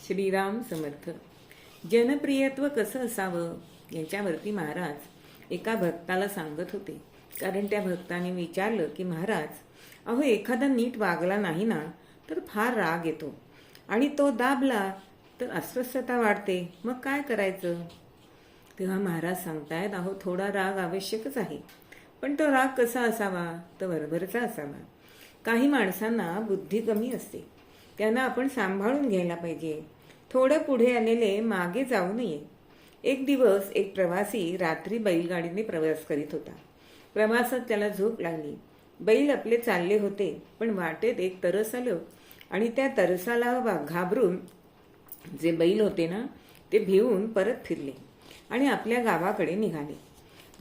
श्रीराम समर्थ. जनप्रियत्व कसं असावं याच्यावरती महाराज एका भक्ताला सांगत होते. कारण त्या भक्ताने विचारलं की महाराज, अहो एखादा नीट वागला नाही ना तर फार राग येतो आणि तो दाबला तर अस्वस्थता वाढते, मग काय करायचं? तेव्हा महाराज सांगतायत, अहो थोडा राग आवश्यकच आहे, पण तो राग कसा असावा? तर बरोबरचा असावा. काही माणसांना बुद्धी कमी असते, त्यांना आपण सांभाळून घ्यायला पाहिजे. थोडं पुढे आलेले मागे जाऊ नये. एक दिवस एक प्रवासी रात्री बैलगाडीने प्रवास करीत होता. प्रवासात त्याला झोप लागली. बैल आपले चालले होते, पण वाटेत एक तरस आलं आणि त्या तरसाला घाबरून जे बैल होते ना ते भिवून परत फिरले आणि आपल्या गावाकडे निघाले.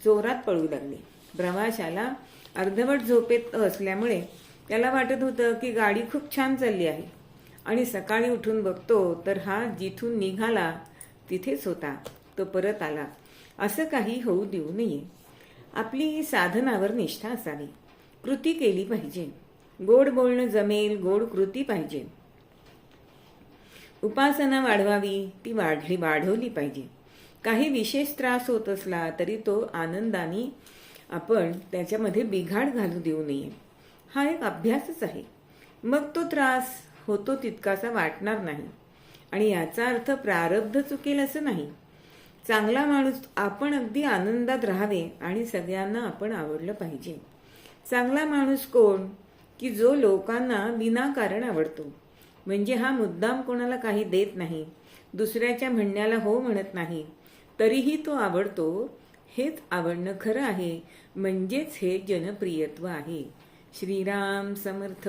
जोरात पळू लागले. प्रवाशाला अर्धवट झोपेत असल्यामुळे त्याला वाटत होतं की गाडी खूप छान चालली आहे आणि सकाळी उठून बघतो तर हा जिथून निघाला तिथेच होता. तो परत आला. असं काही होऊ देऊ नये. आपली साधनावर निष्ठा असावी. कृती केली पाहिजे. गोड बोलणं जमेल, गोड कृती पाहिजे. उपासना वाढवावी, ती वाढवली पाहिजे. काही विशेष त्रास होत असला तरी तो आनंदाने आपण त्याच्यामध्ये बिघाड घालू देऊ नये. हा एक अभ्यासच आहे. मग तो त्रास होतो तितकासा वाटणार नाही आणि याचा अर्थ प्रारब्ध चुकेल असं नाही. चांगला माणूस आपण अगदी आनंदात राहावे आणि सगळ्यांना आपण आवडलं पाहिजे. चांगला माणूस कोण? की जो लोकांना विनाकारण आवडतो. म्हणजे हा मुद्दाम कोणाला काही देत नाही, दुसऱ्याच्या म्हणण्याला हो म्हणत नाही, तरीही तो आवडतो. हेच आवडणं खरं आहे. म्हणजेच हे जनप्रियत्व आहे. श्रीराम समर्थ.